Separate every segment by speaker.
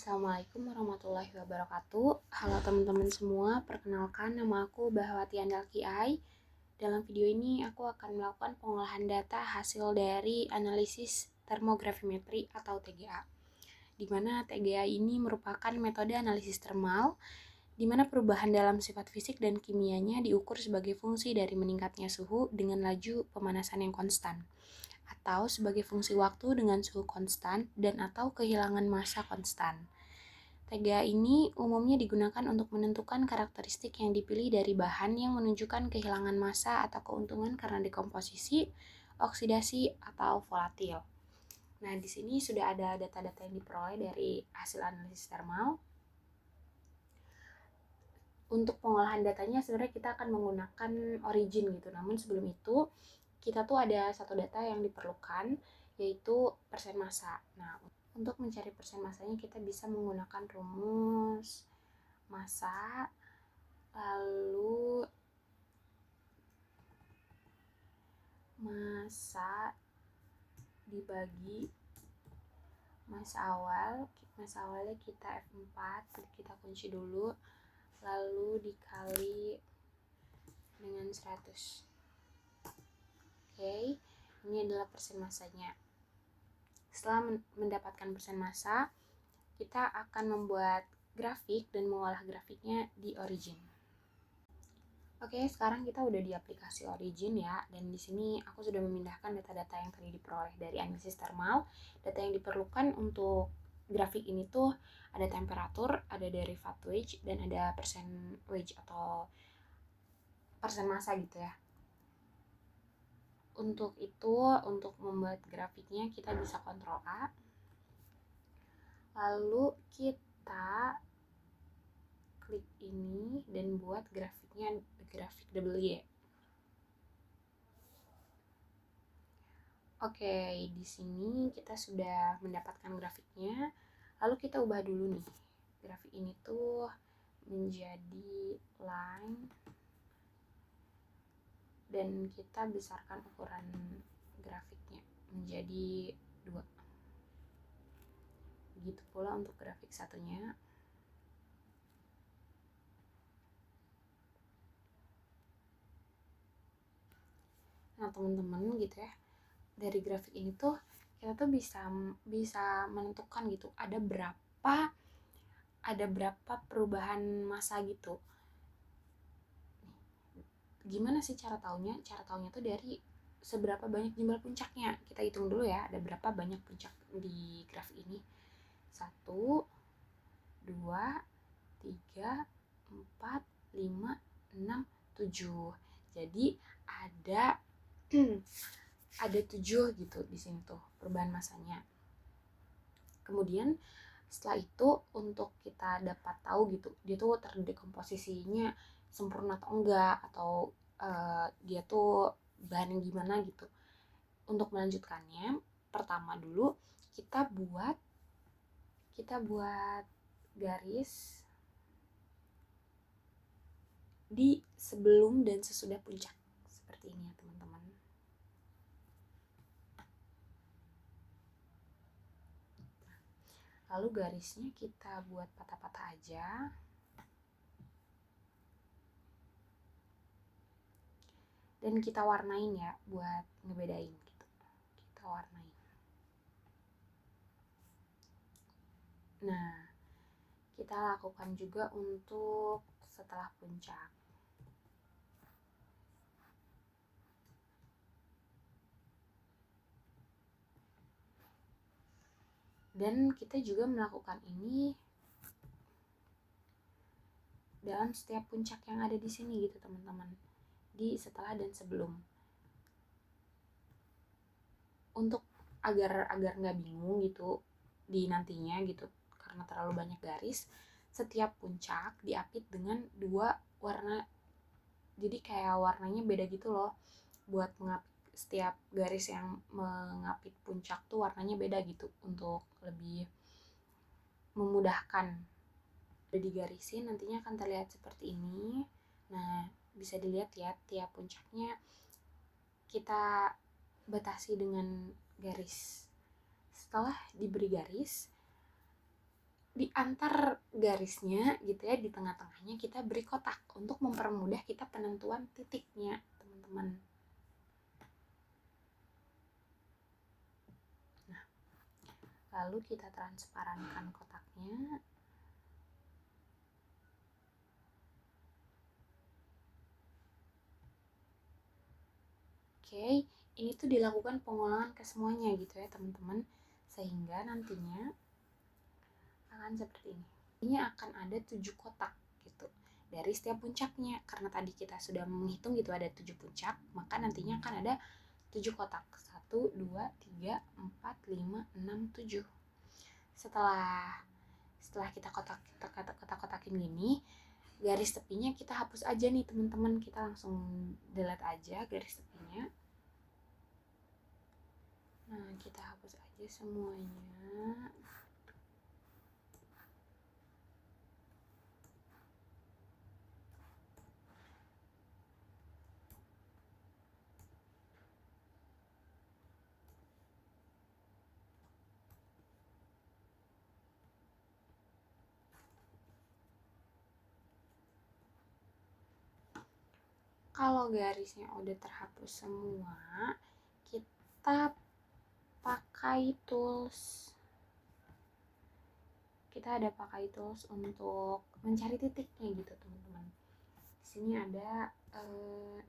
Speaker 1: Assalamualaikum warahmatullahi wabarakatuh. Halo teman-teman semua, perkenalkan nama aku Bahwati Andalki Ai. Dalam video ini aku akan melakukan pengolahan data hasil dari analisis termografimetri atau TGA. Di mana TGA ini merupakan metode analisis termal di mana perubahan dalam sifat fisik dan kimianya diukur sebagai fungsi dari meningkatnya suhu dengan laju pemanasan yang konstan, atau sebagai fungsi waktu dengan suhu konstan dan atau kehilangan massa konstan. TGA ini umumnya digunakan untuk menentukan karakteristik yang dipilih dari bahan yang menunjukkan kehilangan massa atau keuntungan karena dekomposisi, oksidasi, atau volatil. Nah, di sini sudah ada data-data yang diperoleh dari hasil analisis termal. Untuk pengolahan datanya sebenarnya kita akan menggunakan origin gitu. Namun sebelum itu kita tuh ada satu data yang diperlukan, yaitu persen massa. Nah, untuk mencari persen massanya kita bisa menggunakan rumus massa lalu massa dibagi massa awalnya kita F4, kita kunci dulu, lalu dikali dengan 100. Oke, ini adalah persen massanya. Setelah mendapatkan persen massa, kita akan membuat grafik dan mengolah grafiknya di origin. Oke, sekarang kita udah di aplikasi origin ya, dan di sini aku sudah memindahkan data-data yang tadi diperoleh dari analisis termal. Data yang diperlukan untuk grafik ini tuh ada temperatur, ada derivat wedge, dan ada persen wedge atau persen massa gitu ya. Untuk itu, untuk membuat grafiknya kita bisa Ctrl A, lalu kita klik ini dan buat grafiknya grafik W. Oke, di sini kita sudah mendapatkan grafiknya. Lalu kita ubah dulu nih. Grafik ini tuh menjadi line dan kita besarkan ukuran grafiknya menjadi 2. Begitu pula untuk grafik satunya. Nah, teman-teman gitu ya. Dari grafik ini tuh kita tuh bisa menentukan gitu ada berapa perubahan massa gitu. Gimana sih cara taunya? Cara taunya tuh dari seberapa banyak jumlah puncaknya. Kita hitung dulu ya, ada berapa banyak puncak di grafik ini. 1, 2, 3, 4, 5, 6, 7. Jadi ada 7 gitu di sini tuh perubahan massanya. Kemudian setelah itu untuk kita dapat tahu gitu dia tuh terdekomposisinya sempurna atau enggak, atau dia tuh bahan yang gimana gitu. Untuk melanjutkannya, pertama dulu kita buat garis di sebelum dan sesudah puncak seperti ini ya teman-teman. Lalu garisnya kita buat patah-patah aja. Dan kita warnain ya buat ngebedain gitu. Kita warnain. Nah, kita lakukan juga untuk setelah puncak. Dan kita juga melakukan ini dalam setiap puncak yang ada di sini gitu teman-teman, di setelah dan sebelum. Untuk agar nggak bingung gitu di nantinya gitu karena terlalu banyak garis, setiap puncak diapit dengan 2 warna, jadi kayak warnanya beda gitu loh. Buat mengapit setiap garis yang mengapit puncak tuh warnanya beda gitu untuk lebih memudahkan. Udah digarisin nantinya akan terlihat seperti ini. Nah, bisa dilihat ya tiap puncaknya kita batasi dengan garis. Setelah diberi garis, di antar garisnya gitu ya, di tengah-tengahnya kita beri kotak untuk mempermudah kita penentuan titiknya, teman-teman. Nah, lalu kita transparankan kotaknya. Oke, ini tuh dilakukan pengulangan ke semuanya gitu ya, teman-teman. Sehingga nantinya akan seperti ini. Ini akan ada 7 kotak gitu dari setiap puncaknya. Karena tadi kita sudah menghitung gitu ada 7 puncak, maka nantinya akan ada 7 kotak. 1, 2, 3, 4, 5, 6, 7. Setelah kita kotak-kotakin gini, garis tepinya kita hapus aja nih, teman-teman. Kita langsung delete aja garis tepinya. Nah, kita hapus aja semuanya. Kalau garisnya udah terhapus semua, kita pakai tools. Kita ada pakai tools untuk mencari titiknya gitu, teman-teman. Di sini ada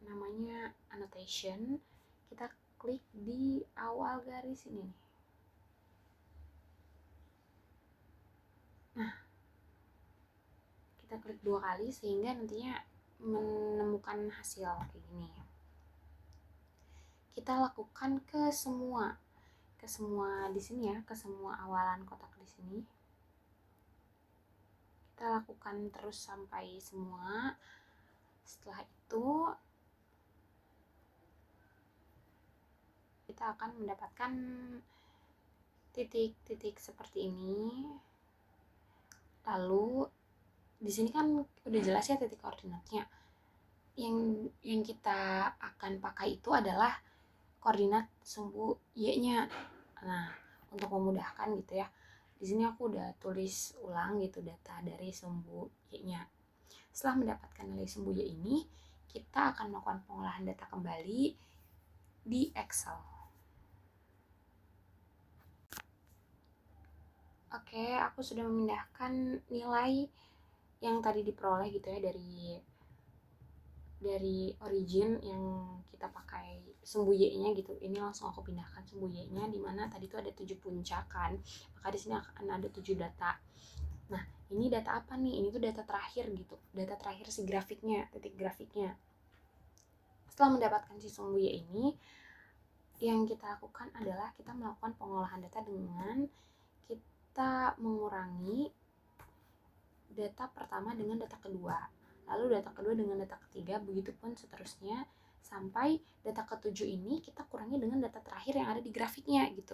Speaker 1: namanya annotation. Kita klik di awal garis ini nih. Nah, kita klik 2 kali sehingga nantinya menemukan hasil kayak gini. Kita lakukan ke semua di sini ya, ke semua awalan kotak di sini. Kita lakukan terus sampai semua. Setelah itu kita akan mendapatkan titik-titik seperti ini. Lalu di sini kan udah jelas ya titik koordinatnya. Yang kita akan pakai itu adalah koordinat sumbu Y-nya. Nah, untuk memudahkan gitu ya. Di sini aku udah tulis ulang gitu data dari sumbu Y-nya. Setelah mendapatkan nilai sumbu Y ini, kita akan melakukan pengolahan data kembali di Excel. Oke, aku sudah memindahkan nilai yang tadi diperoleh gitu ya dari origin yang kita pakai sumbu Y-nya gitu. Ini langsung aku pindahkan sumbu Y-nya, di mana tadi itu ada 7 puncak kan. Maka di sini akan ada 7 data. Nah, ini data apa nih? Ini tuh data terakhir gitu. Data terakhir si grafiknya, titik grafiknya. Setelah mendapatkan si sumbu Y ini, yang kita lakukan adalah kita melakukan pengolahan data dengan kita mengurangi data pertama dengan data kedua, lalu data kedua dengan data ketiga, begitupun seterusnya sampai data ketujuh ini kita kurangi dengan data terakhir yang ada di grafiknya gitu,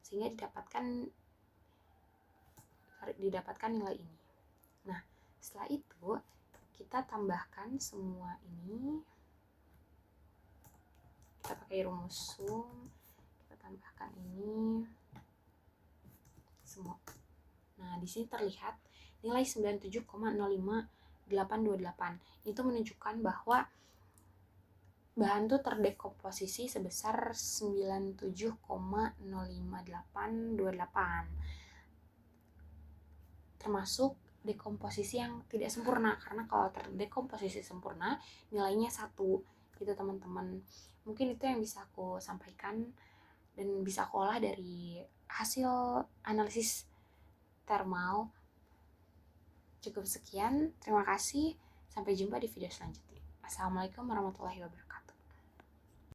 Speaker 1: sehingga didapatkan nilai ini. Nah, setelah itu kita tambahkan semua ini, kita pakai rumus sum, kita tambahkan ini semua. Nah, di sini terlihat nilai 97,05828. Itu menunjukkan bahwa bahan itu terdekomposisi sebesar 97,05828. Termasuk dekomposisi yang tidak sempurna, karena kalau terdekomposisi sempurna nilainya 1 gitu, teman-teman. Mungkin itu yang bisa aku sampaikan dan bisa aku olah dari hasil analisis thermal. Cukup sekian, terima kasih, sampai jumpa di video selanjutnya. Assalamualaikum warahmatullahi wabarakatuh.